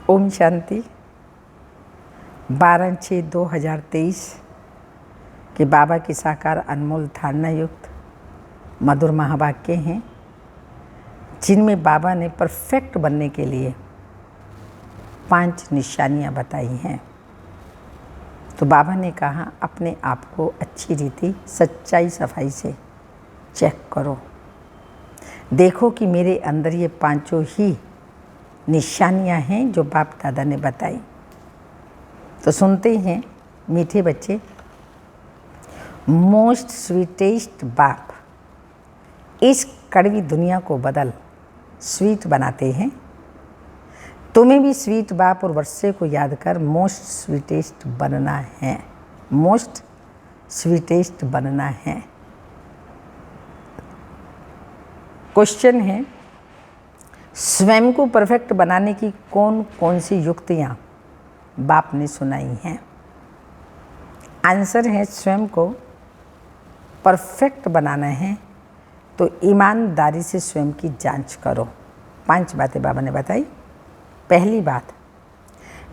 ओम शांति। 12/6/2023 के बाबा की साकार अनमोल धारणा युक्त मधुर महावाक्य हैं, जिनमें बाबा ने परफेक्ट बनने के लिए 5 निशानियां बताई हैं। तो बाबा ने कहा, अपने आप को अच्छी रीति सच्चाई सफाई से चेक करो, देखो कि मेरे अंदर ये 5 ही निशानियां हैं जो बाप दादा ने बताई। तो सुनते हैं मीठे बच्चे। मोस्ट स्वीटेस्ट बाप इस कड़वी दुनिया को बदल स्वीट बनाते हैं। तुम्हें भी स्वीट बाप और वर्षे को याद कर मोस्ट स्वीटेस्ट बनना है। मोस्ट स्वीटेस्ट बनना है। क्वेश्चन है, स्वयं को परफेक्ट बनाने की कौन कौन सी युक्तियाँ बाप ने सुनाई हैं? आंसर है, स्वयं को परफेक्ट बनाना है तो ईमानदारी से स्वयं की जांच करो। 5 बातें बाबा ने बताई। पहली बात,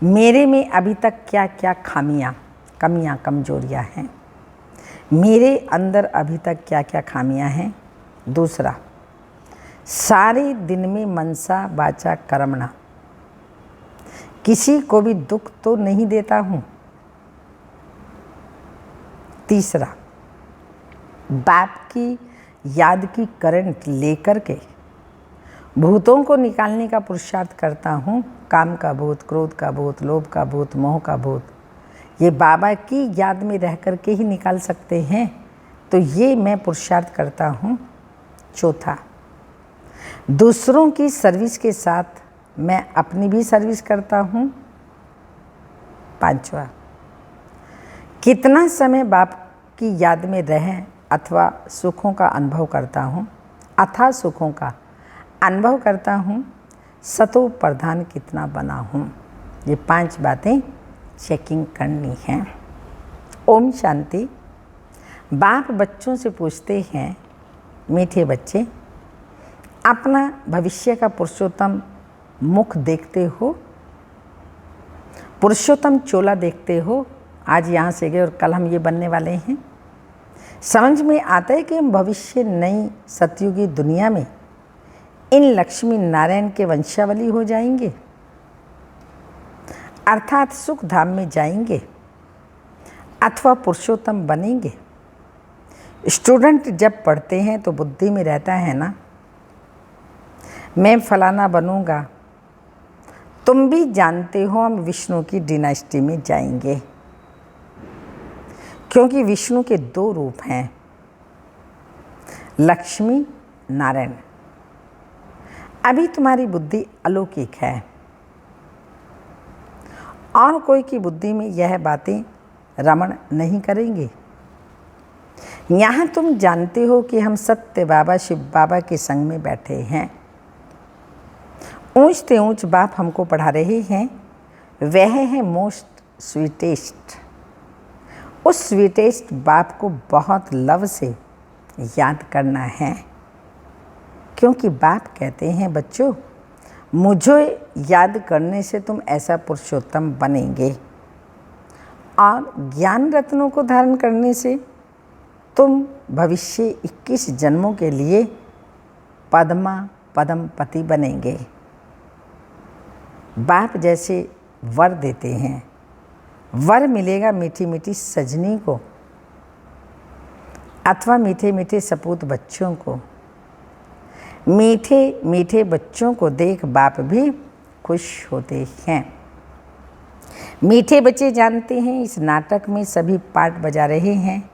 मेरे में अभी तक क्या क्या खामियाँ, कमियाँ, कमजोरियाँ हैं। मेरे अंदर अभी तक क्या क्या खामियाँ हैं। दूसरा, सारे दिन में मनसा वाचा कर्मणा किसी को भी दुख तो नहीं देता हूँ। तीसरा, बाप की याद की करंट लेकर के भूतों को निकालने का पुरुषार्थ करता हूँ। काम का भूत, क्रोध का भूत, लोभ का भूत, मोह का भूत, ये बाबा की याद में रह कर के ही निकाल सकते हैं, तो ये मैं पुरुषार्थ करता हूँ। चौथा, दूसरों की सर्विस के साथ मैं अपनी भी सर्विस करता हूँ। 5वां, कितना समय बाप की याद में रह अथवा सुखों का अनुभव करता हूँ, अथवा सुखों का अनुभव करता हूँ, सतो प्रधान कितना बना हूँ। ये 5 बातें चेकिंग करनी हैं। ओम शांति। बाप बच्चों से पूछते हैं, मीठे बच्चे, अपना भविष्य का पुरुषोत्तम मुख देखते हो? पुरुषोत्तम चोला देखते हो? आज यहाँ से गए और कल हम ये बनने वाले हैं। समझ में आता है कि हम भविष्य नई सतयुगी दुनिया में इन लक्ष्मी नारायण के वंशावली हो जाएंगे, अर्थात सुख धाम में जाएंगे अथवा पुरुषोत्तम बनेंगे। स्टूडेंट जब पढ़ते हैं तो बुद्धि में रहता है ना, मैं फलाना बनूंगा। तुम भी जानते हो हम विष्णु की डिनास्टी में जाएंगे, क्योंकि विष्णु के 2 रूप हैं, लक्ष्मी, नारायण। अभी तुम्हारी बुद्धि अलौकिक है और कोई की बुद्धि में यह बातें रमण नहीं करेंगे। यहाँ तुम जानते हो कि हम सत्य बाबा शिव बाबा के संग में बैठे हैं। ऊंच से ऊंच बाप हमको पढ़ा रहे हैं, वह है मोस्ट स्वीटेस्ट। उस स्वीटेस्ट बाप को बहुत लव से याद करना है, क्योंकि बाप कहते हैं, बच्चों, मुझे याद करने से तुम ऐसा पुरुषोत्तम बनेंगे और ज्ञान रत्नों को धारण करने से तुम भविष्य 21 जन्मों के लिए पद्मपति बनेंगे। बाप जैसे वर देते हैं, वर मिलेगा मीठी मीठी सजनी को अथवा मीठे मीठे सपूत बच्चों को। मीठे मीठे बच्चों को देख बाप भी खुश होते हैं। मीठे बच्चे जानते हैं इस नाटक में सभी पार्ट बजा रहे हैं।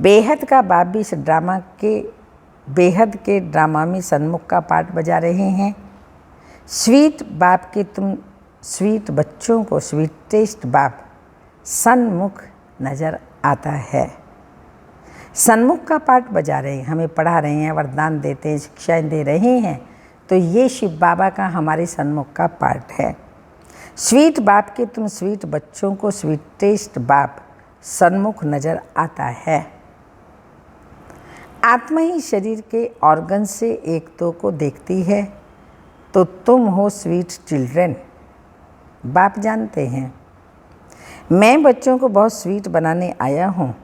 बेहद का बाप भी इस ड्रामा के बेहद के ड्रामा में सन्मुख का पार्ट बजा रहे हैं। स्वीट बाप के तुम स्वीट बच्चों को स्वीटेस्ट बाप सन्मुख नज़र आता है। सन्मुख का पाठ बजा रहे हैं, हमें पढ़ा रहे हैं, वरदान देते हैं, शिक्षाएं दे रहे हैं, तो ये शिव बाबा का हमारे सन्मुख का पाठ है। स्वीट बाप के तुम स्वीट बच्चों को स्वीटेस्ट बाप सन्मुख नज़र आता है। आत्मा ही शरीर के ऑर्गन से 1-2 को देखती है, तो तुम हो स्वीट चिल्ड्रेन बाप जानते हैं। मैं बच्चों को बहुत स्वीट बनाने आया हूँ।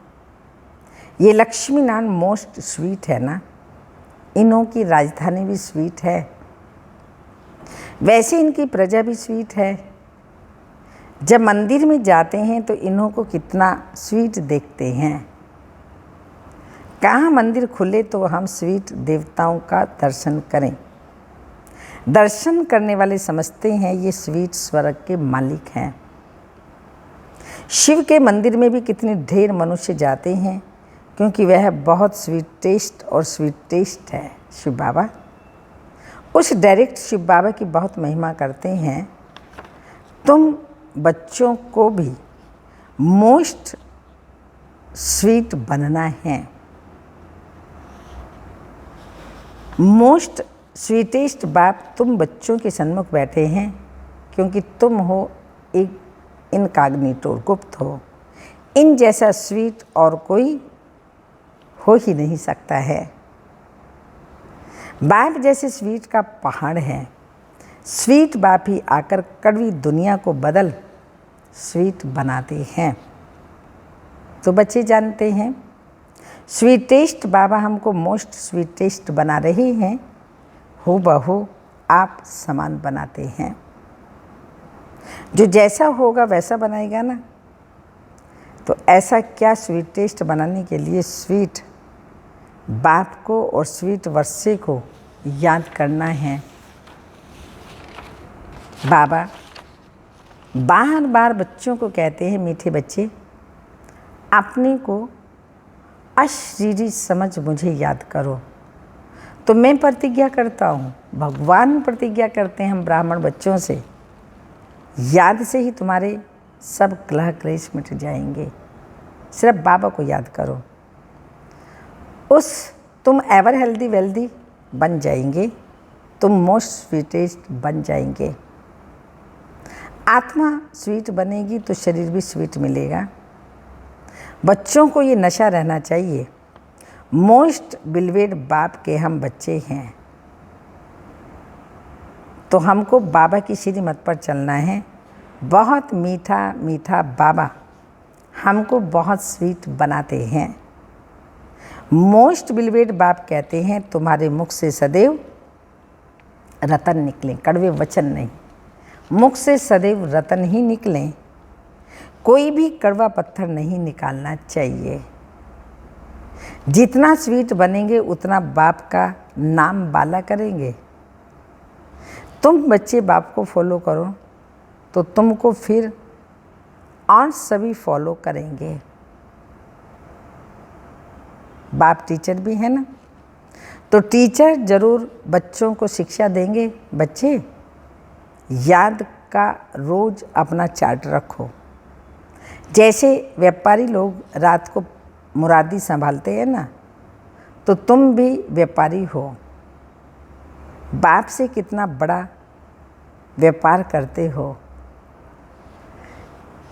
ये लक्ष्मी नारायण मोस्ट स्वीट है ना, इन्हों की राजधानी भी स्वीट है, वैसे इनकी प्रजा भी स्वीट है। जब मंदिर में जाते हैं तो इन्हों को कितना स्वीट देखते हैं। कहाँ मंदिर खुले तो हम स्वीट देवताओं का दर्शन करें। दर्शन करने वाले समझते हैं ये स्वीट स्वर्ग के मालिक हैं। शिव के मंदिर में भी कितने ढेर मनुष्य जाते हैं, क्योंकि वह बहुत स्वीटेस्ट और स्वीटेस्ट है शिव बाबा। उस डायरेक्ट शिव बाबा की बहुत महिमा करते हैं। तुम बच्चों को भी मोस्ट स्वीट बनना है। मोस्ट स्वीटेस्ट बाप तुम बच्चों के सन्मुख बैठे हैं, क्योंकि तुम हो एक इनकॉग्निटो, गुप्त हो। इन जैसा स्वीट और कोई हो ही नहीं सकता है। बाप जैसे स्वीट का पहाड़ है। स्वीट बाप ही आकर कड़वी दुनिया को बदल स्वीट बनाते हैं। तो बच्चे जानते हैं स्वीटेस्ट बाबा हमको मोस्ट स्वीटेस्ट बना रहे हैं। हूबहू आप समान बनाते हैं। जो जैसा होगा वैसा बनाएगा ना। तो ऐसा क्या स्वीटेस्ट बनाने के लिए स्वीट बाप को और स्वीट वर्षे को याद करना है। बाबा बार बार बच्चों को कहते हैं, मीठे बच्चे अपने को अशरीरी समझ मुझे याद करो। तो मैं प्रतिज्ञा करता हूँ, भगवान प्रतिज्ञा करते हैं हम ब्राह्मण बच्चों से, याद से ही तुम्हारे सब कलह क्लेश मिट जाएंगे। सिर्फ बाबा को याद करो, तुम एवर हेल्दी वेल्दी बन जाएंगे, तुम मोस्ट स्वीटेस्ट बन जाएंगे। आत्मा स्वीट बनेगी तो शरीर भी स्वीट मिलेगा। बच्चों को ये नशा रहना चाहिए। मोस्ट बिलवेड बाप के हम बच्चे हैं, तो हमको बाबा की श्रीमत पर चलना है। बहुत मीठा मीठा बाबा हमको बहुत स्वीट बनाते हैं। मोस्ट बिलवेड बाप कहते हैं तुम्हारे मुख से सदैव रतन निकलें, कड़वे वचन नहीं, मुख से सदैव रतन ही निकलें। कोई भी कड़वा पत्थर नहीं निकालना चाहिए। जितना स्वीट बनेंगे उतना बाप का नाम बाला करेंगे। तुम बच्चे बाप को फॉलो करो तो तुमको फिर और सभी फॉलो करेंगे। बाप टीचर भी है ना, तो टीचर जरूर बच्चों को शिक्षा देंगे। बच्चे याद का रोज अपना चार्ट रखो। जैसे व्यापारी लोग रात को मुरादी संभालते हैं ना, तो तुम भी व्यापारी हो। बाप से कितना बड़ा व्यापार करते हो।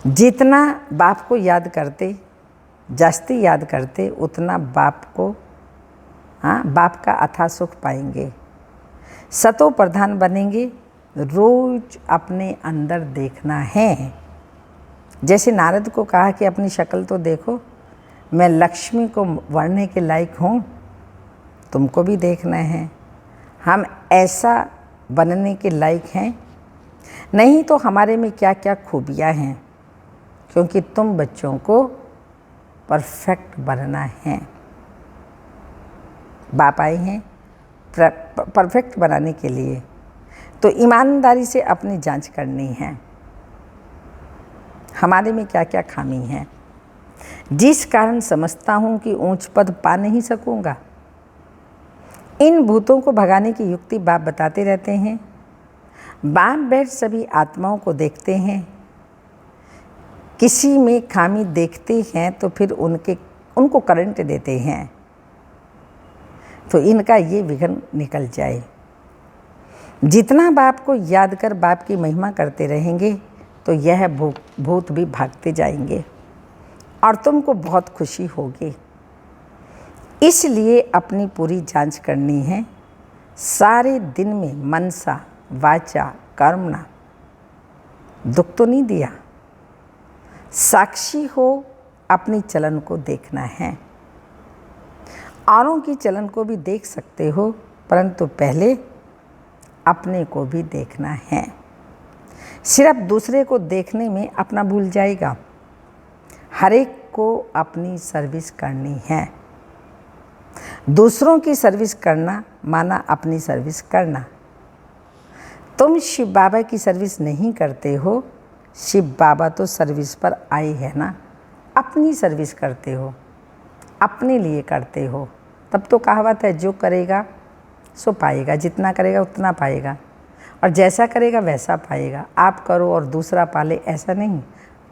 जितना बाप को याद करते, जास्ती याद करते, उतना बाप को बाप का अथाह सुख पाएंगे। सतो प्रधान बनेंगे। रोज अपने अंदर देखना है। जैसे नारद को कहा कि अपनी शक्ल तो देखो, मैं लक्ष्मी को वरने के लायक हूँ, तुमको भी देखना है हम ऐसा बनने के लायक हैं, नहीं तो हमारे में क्या क्या खूबियाँ हैं, क्योंकि तुम बच्चों को परफेक्ट बनना है। बाप आए हैं परफेक्ट बनाने के लिए, तो ईमानदारी से अपनी जांच करनी है हमारे में क्या क्या खामी है, जिस कारण समझता हूँ कि ऊंच पद पा नहीं सकूँगा। इन भूतों को भगाने की युक्ति बाप बताते रहते हैं। बाप बैठ सभी आत्माओं को देखते हैं। किसी में खामी देखते हैं तो फिर उनको करंट देते हैं, तो इनका ये विघ्न निकल जाए। जितना बाप को याद कर बाप की महिमा करते रहेंगे तो यह भूत भी भागते जाएंगे और तुमको बहुत खुशी होगी। इसलिए अपनी पूरी जांच करनी है। सारे दिन में मनसा वाचा कर्मणा दुख तो नहीं दिया। साक्षी हो, अपनी चलन को देखना है। औरों की चलन को भी देख सकते हो, परंतु पहले अपने को भी देखना है। सिर्फ दूसरे को देखने में अपना भूल जाएगा। हर एक को अपनी सर्विस करनी है। दूसरों की सर्विस करना माना अपनी सर्विस करना। तुम शिव बाबा की सर्विस नहीं करते हो, शिव बाबा तो सर्विस पर आए हैं ना। अपनी सर्विस करते हो, अपने लिए करते हो। तब तो कहावत है, जो करेगा सो पाएगा, जितना करेगा उतना पाएगा, और जैसा करेगा वैसा पाएगा। आप करो और दूसरा पाले, ऐसा नहीं।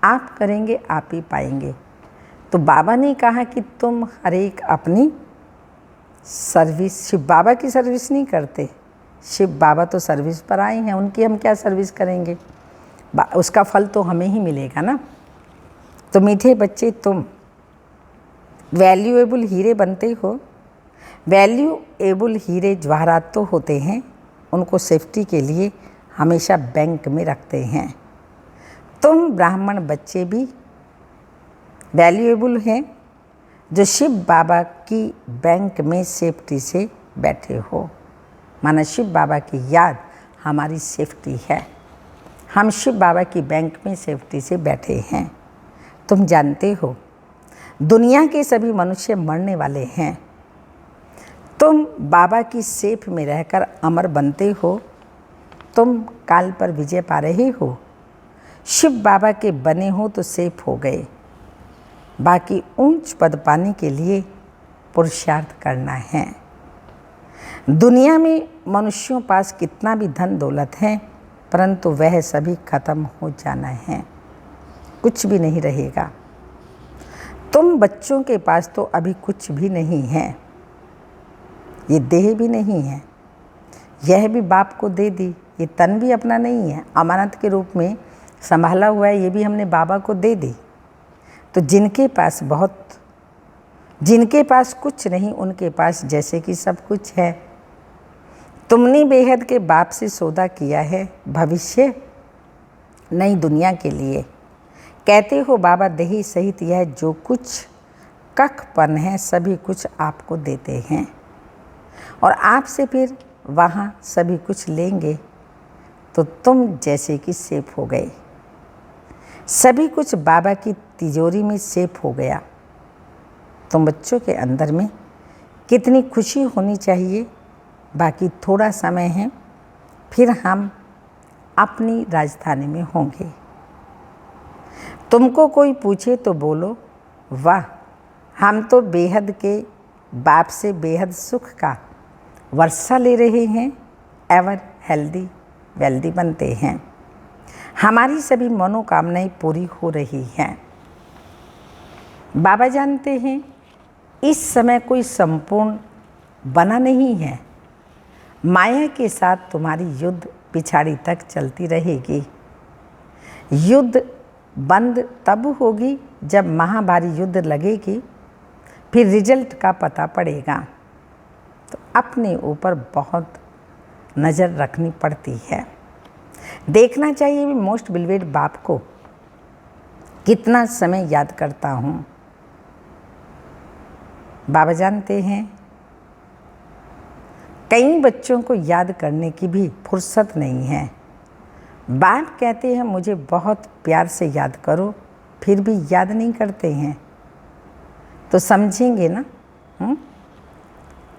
आप करेंगे आप ही पाएंगे। तो बाबा ने कहा कि तुम हर एक अपनी सर्विस, शिव बाबा की सर्विस नहीं करते। शिव बाबा तो सर्विस पर आए हैं, उनकी हम क्या सर्विस करेंगे? उसका फल तो हमें ही मिलेगा ना। तो मीठे बच्चे, तुम वैल्यूएबल हीरे बनते हो। वैल्यूएबल हीरे जवाहरात तो होते हैं, उनको सेफ्टी के लिए हमेशा बैंक में रखते हैं। तुम ब्राह्मण बच्चे भी वैल्यूएबल हैं, जो शिव बाबा की बैंक में सेफ्टी से बैठे हो। माना शिव बाबा की याद हमारी सेफ्टी है। हम शिव बाबा की बैंक में सेफ्टी से बैठे हैं। तुम जानते हो, दुनिया के सभी मनुष्य मरने वाले हैं। तुम बाबा की सेफ में रहकर अमर बनते हो। तुम काल पर विजय पा रहे हो। शिव बाबा के बने हो तो सेफ हो गए। बाकी ऊंच पद पाने के लिए पुरुषार्थ करना है। दुनिया में मनुष्यों पास कितना भी धन दौलत है, परंतु वह सभी खत्म हो जाना है, कुछ भी नहीं रहेगा। तुम बच्चों के पास तो अभी कुछ भी नहीं है। ये देह भी नहीं है, यह भी बाप को दे दी। ये तन भी अपना नहीं है, अमानत के रूप में संभाला हुआ है, ये भी हमने बाबा को दे दी। तो जिनके पास कुछ नहीं, उनके पास जैसे कि सब कुछ है। तुमने बेहद के बाप से सौदा किया है भविष्य नई दुनिया के लिए। कहते हो बाबा देही सहित यह जो कुछ कखपन है सभी कुछ आपको देते हैं, और आपसे फिर वहाँ सभी कुछ लेंगे। तो तुम जैसे कि सेफ हो गए। सभी कुछ बाबा की तिजोरी में सेफ हो गया। तुम बच्चों के अंदर में कितनी खुशी होनी चाहिए। बाकी थोड़ा समय है, फिर हम अपनी राजधानी में होंगे। तुमको कोई पूछे तो बोलो, वाह हम तो बेहद के बाप से बेहद सुख का वर्षा ले रहे हैं। एवर हेल्दी वेल्दी बनते हैं। हमारी सभी मनोकामनाएं पूरी हो रही हैं। बाबा जानते हैं इस समय कोई संपूर्ण बना नहीं है। माया के साथ तुम्हारी युद्ध पिछाड़ी तक चलती रहेगी। युद्ध बंद तब होगी जब महाभारी युद्ध लगेगी, फिर रिजल्ट का पता पड़ेगा। तो अपने ऊपर बहुत नज़र रखनी पड़ती है। देखना चाहिए भी मोस्ट बिलवेड बाप को कितना समय याद करता हूँ। बाबा जानते हैं कई बच्चों को याद करने की भी फुर्सत नहीं है। बाप कहते हैं मुझे बहुत प्यार से याद करो, फिर भी याद नहीं करते हैं। तो समझेंगे ना,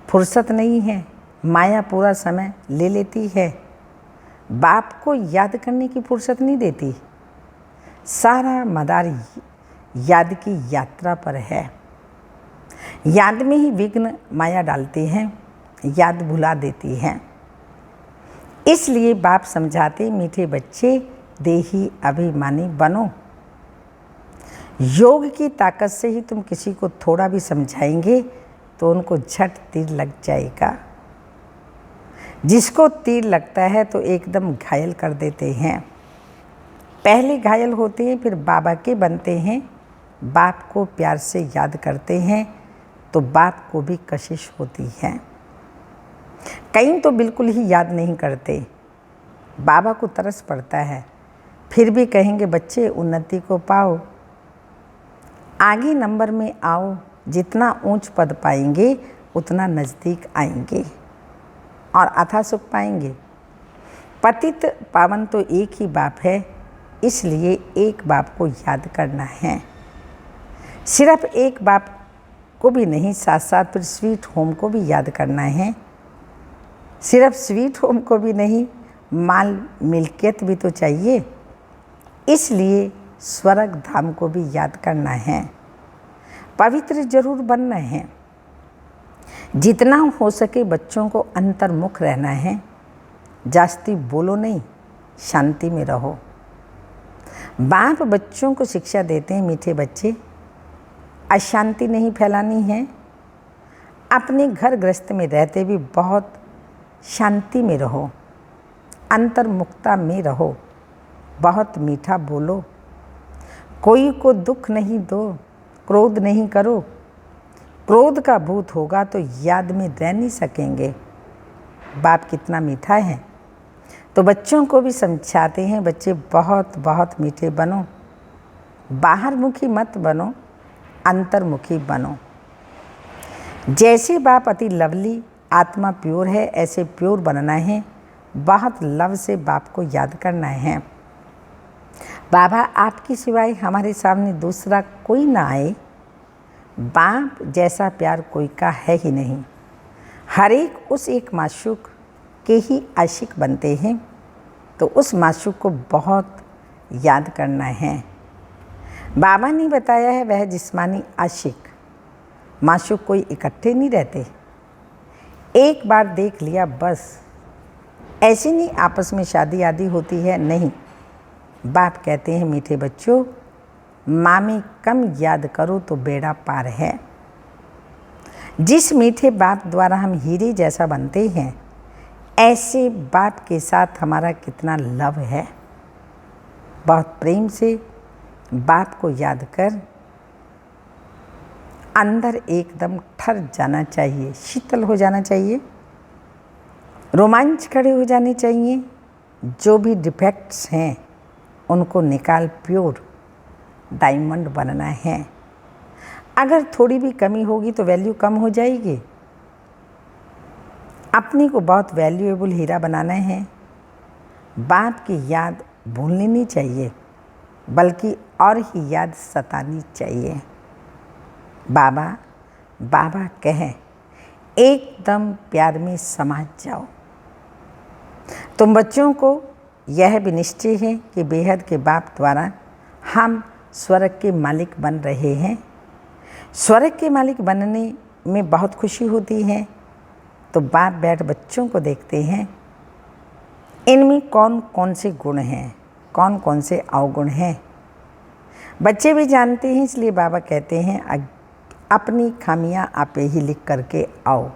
फुर्सत नहीं है, माया पूरा समय ले लेती है। बाप को याद करने की फुर्सत नहीं देती। सारा मदार याद की यात्रा पर है। याद में ही विघ्न माया डालती है, याद भुला देती है। इसलिए बाप समझाते मीठे बच्चे देही अभिमानी बनो। योग की ताकत से ही तुम किसी को थोड़ा भी समझाएंगे तो उनको झट तीर लग जाएगा। जिसको तीर लगता है तो एकदम घायल कर देते हैं। पहले घायल होते हैं, फिर बाबा के बनते हैं। बाप को प्यार से याद करते हैं तो बाप को भी कशिश होती है। कई तो बिल्कुल ही याद नहीं करते। बाबा को तरस पड़ता है, फिर भी कहेंगे बच्चे उन्नति को पाओ, आगे नंबर में आओ, जितना ऊंच पद पाएंगे उतना नज़दीक आएंगे और अथाह सुख पाएंगे। पतित पावन तो एक ही बाप है, इसलिए एक बाप को याद करना है। सिर्फ एक बाप को भी नहीं, साथ साथ फिर स्वीट होम को भी याद करना है। सिर्फ स्वीट होम को भी नहीं, माल मिल्कियत भी तो चाहिए, इसलिए स्वर्ग धाम को भी याद करना है। पवित्र जरूर बनना है। जितना हो सके बच्चों को अंतर्मुख रहना है। जास्ती बोलो नहीं, शांति में रहो। बाप बच्चों को शिक्षा देते हैं, मीठे बच्चे अशांति नहीं फैलानी है। अपने घर गृहस्थ में रहते भी बहुत शांति में रहो, अंतर्मुखता में रहो, बहुत मीठा बोलो, कोई को दुख नहीं दो, क्रोध नहीं करो। क्रोध का भूत होगा तो याद में रह नहीं सकेंगे। बाप कितना मीठा है। तो बच्चों को भी समझाते हैं, बच्चे बहुत बहुत मीठे बनो, बाहरमुखी मत बनो, अंतर्मुखी बनो। जैसे बाप अति लवली, आत्मा प्योर है, ऐसे प्योर बनना है। बहुत लव से बाप को याद करना है। बाबा आपकी सिवाय हमारे सामने दूसरा कोई ना आए। बाप जैसा प्यार कोई का है ही नहीं। हर एक उस एक माशूक के ही आशिक बनते हैं, तो उस माशूक को बहुत याद करना है। बाबा ने बताया है वह जिस्मानी आशिक माशूक कोई इकट्ठे नहीं रहते, एक बार देख लिया बस। ऐसी नहीं आपस में शादी आदि होती है, नहीं। बाप कहते हैं मीठे बच्चों, माँ में कम याद करो तो बेड़ा पार है। जिस मीठे बाप द्वारा हम हीरे जैसा बनते हैं, ऐसे बाप के साथ हमारा कितना लव है। बहुत प्रेम से बाप को याद कर अंदर एकदम ठर जाना चाहिए, शीतल हो जाना चाहिए, रोमांच खड़े हो जाने चाहिए। जो भी डिफेक्ट्स हैं उनको निकाल प्योर डायमंड बनना है। अगर थोड़ी भी कमी होगी तो वैल्यू कम हो जाएगी। अपने को बहुत वैल्यूएबल हीरा बनाना है। बाप की याद भूलनी नहीं चाहिए, बल्कि और ही याद सतानी चाहिए। बाबा बाबा कहें, एकदम प्यार में समा जाओ। तुम बच्चों को यह भी निश्चय है कि बेहद के बाप द्वारा हम स्वर्ग के मालिक बन रहे हैं। स्वर्ग के मालिक बनने में बहुत खुशी होती है। तो बाप बैठ बच्चों को देखते हैं, इनमें कौन कौन से गुण हैं, कौन कौन से अवगुण हैं। बच्चे भी जानते हैं, इसलिए बाबा कहते हैं अपनी खामियां आपे ही लिख करके आओ।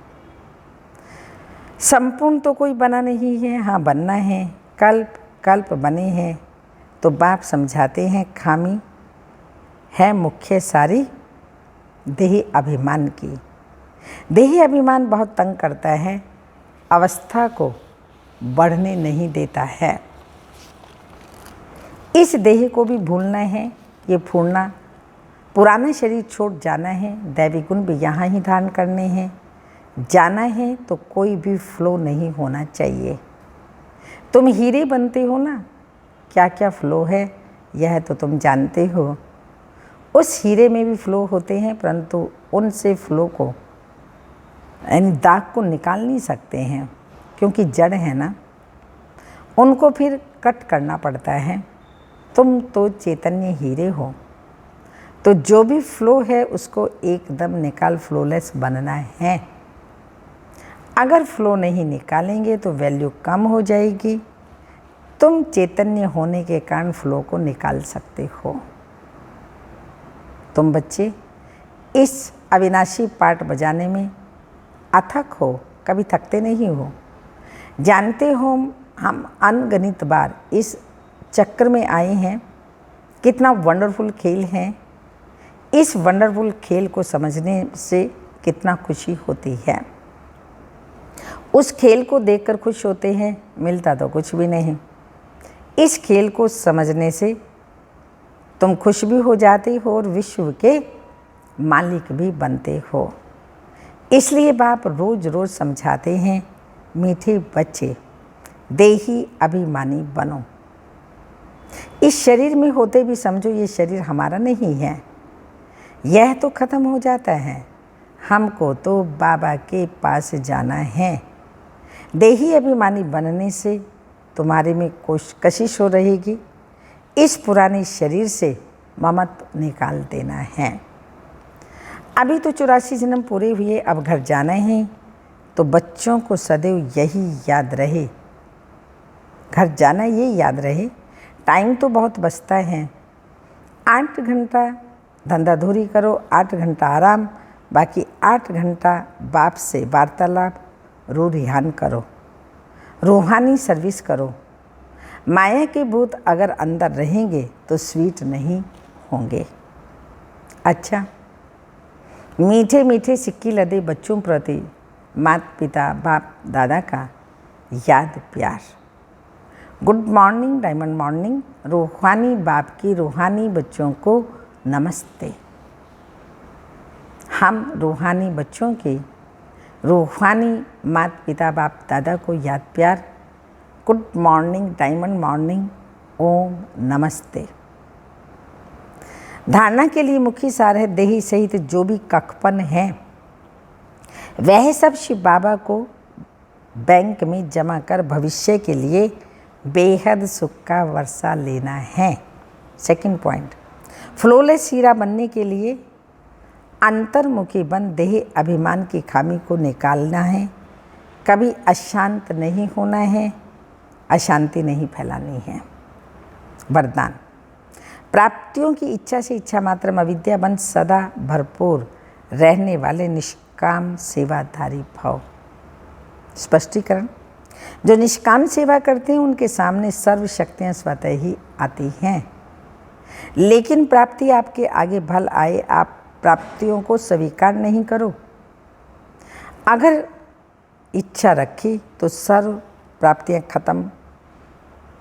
संपूर्ण तो कोई बना नहीं है, हाँ बनना है। कल्प कल्प बने हैं। तो बाप समझाते हैं खामी है मुख्य सारी देही अभिमान की। देही अभिमान बहुत तंग करता है, अवस्था को बढ़ने नहीं देता है। इस देह को भी भूलना है, ये भूलना, पुराना शरीर छोड़ जाना है। दैवी गुण भी यहाँ ही धारण करने हैं। जाना है तो कोई भी फ्लो नहीं होना चाहिए। तुम हीरे बनते हो ना, क्या क्या फ्लो है यह तो तुम जानते हो। उस हीरे में भी फ्लो होते हैं, परंतु उनसे फ्लो को यानी दाग को निकाल नहीं सकते हैं, क्योंकि जड़ है ना, उनको फिर कट करना पड़ता है। तुम तो चैतन्य हीरे हो, तो जो भी फ्लो है उसको एकदम निकाल, फ्लोलेस बनना है। अगर फ्लो नहीं निकालेंगे तो वैल्यू कम हो जाएगी। तुम चैतन्य होने के कारण फ्लो को निकाल सकते हो। तुम बच्चे इस अविनाशी पार्ट बजाने में अथक हो, कभी थकते नहीं हो। जानते हो हम अनगिनत बार इस चक्र में आए हैं, कितना वंडरफुल खेल है। इस वंडरफुल खेल को समझने से कितना खुशी होती है। उस खेल को देखकर खुश होते हैं, मिलता तो कुछ भी नहीं। इस खेल को समझने से तुम खुश भी हो जाते हो और विश्व के मालिक भी बनते हो। इसलिए बाप रोज रोज समझाते हैं, मीठे बच्चे देही अभिमानी बनो। इस शरीर में होते भी समझो ये शरीर हमारा नहीं है, यह तो खत्म हो जाता है, हमको तो बाबा के पास जाना है। देही अभिमानी बनने से तुम्हारे में कशिश हो रहेगी। इस पुराने शरीर से ममत्व निकाल देना है। अभी तो 84 जन्म पूरे हुए, अब घर जाना है, तो बच्चों को सदैव यही याद रहे, घर जाना ये याद रहे। टाइम तो बहुत बचता है, 8 घंटा धंधाधूरी करो, 8 घंटा आराम, बाकी 8 घंटा बाप से वार्तालाप, रूहान करो, रूहानी सर्विस करो। माया के भूत अगर अंदर रहेंगे तो स्वीट नहीं होंगे। अच्छा, मीठे मीठे सिक्की लदे बच्चों प्रति माता पिता बाप दादा का याद प्यार। Good morning, diamond morning. रूहानी बाप की रूहानी बच्चों को नमस्ते। हम रूहानी बच्चों के रूहानी माता पिता बाप दादा को याद प्यार। गुड मॉर्निंग, डायमंड मॉर्निंग, ओम नमस्ते। धारणा के लिए मुख्य सार है, देही सहित जो भी कखपन है वह सब शिव बाबा को बैंक में जमा कर भविष्य के लिए बेहद सुख का वर्षा लेना है। सेकंड पॉइंट, फ्लोलेस हीरा बनने के लिए अंतर्मुखी बन देह अभिमान की खामी को निकालना है। कभी अशांत नहीं होना है, अशांति नहीं फैलानी है। वरदान, प्राप्तियों की इच्छा से इच्छा मात्र अविद्या बन सदा भरपूर रहने वाले निष्काम सेवाधारी भव। स्पष्टीकरण, जो निष्काम सेवा करते हैं उनके सामने सर्व शक्तियाँ स्वतः ही आती हैं, लेकिन प्राप्ति आपके आगे भल आए, आप प्राप्तियों को स्वीकार नहीं करो। अगर इच्छा रखी तो सर्व प्राप्तियाँ खत्म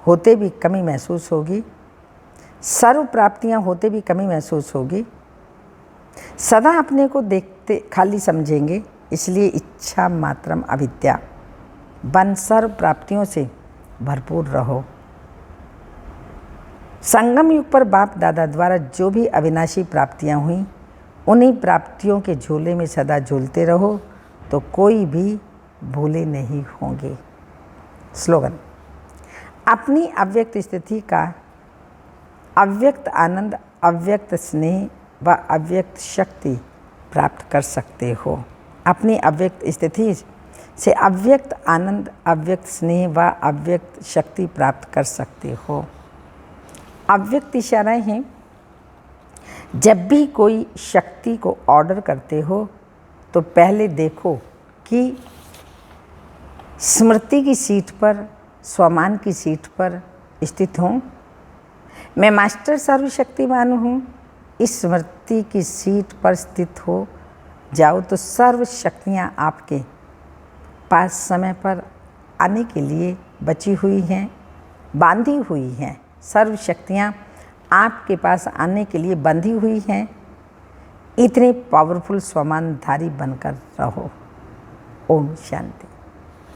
होते भी कमी महसूस होगी, सर्व प्राप्तियाँ होते भी कमी महसूस होगी। सदा अपने को देखते खाली समझेंगे, इसलिए इच्छा मात्रम अविद्या बन सर्व प्राप्तियों से भरपूर रहो। संगम युग पर बाप दादा द्वारा जो भी अविनाशी प्राप्तियां हुई, उन्हीं प्राप्तियों के झूले में सदा झूलते रहो तो कोई भी भूले नहीं होंगे। स्लोगन, अपनी अव्यक्त स्थिति का अव्यक्त आनंद, अव्यक्त स्नेह व अव्यक्त शक्ति प्राप्त कर सकते हो। अपनी अव्यक्त स्थिति से अव्यक्त आनंद, अव्यक्त स्नेह व अव्यक्त शक्ति प्राप्त कर सकते हो। अव्यक्त इशाराएं हैं, जब भी कोई शक्ति को ऑर्डर करते हो तो पहले देखो कि स्मृति की सीट पर, स्वमान की सीट पर स्थित हूँ। मैं मास्टर सर्वशक्तिमान हूँ, इस स्मृति की सीट पर स्थित हो जाओ तो सर्व शक्तियाँ आपके पास समय पर आने के लिए बची हुई हैं, बांधी हुई हैं। सर्व शक्तियाँ आपके पास आने के लिए बंधी हुई हैं। इतने पावरफुल स्वमानधारी बनकर रहो। ओम शांति।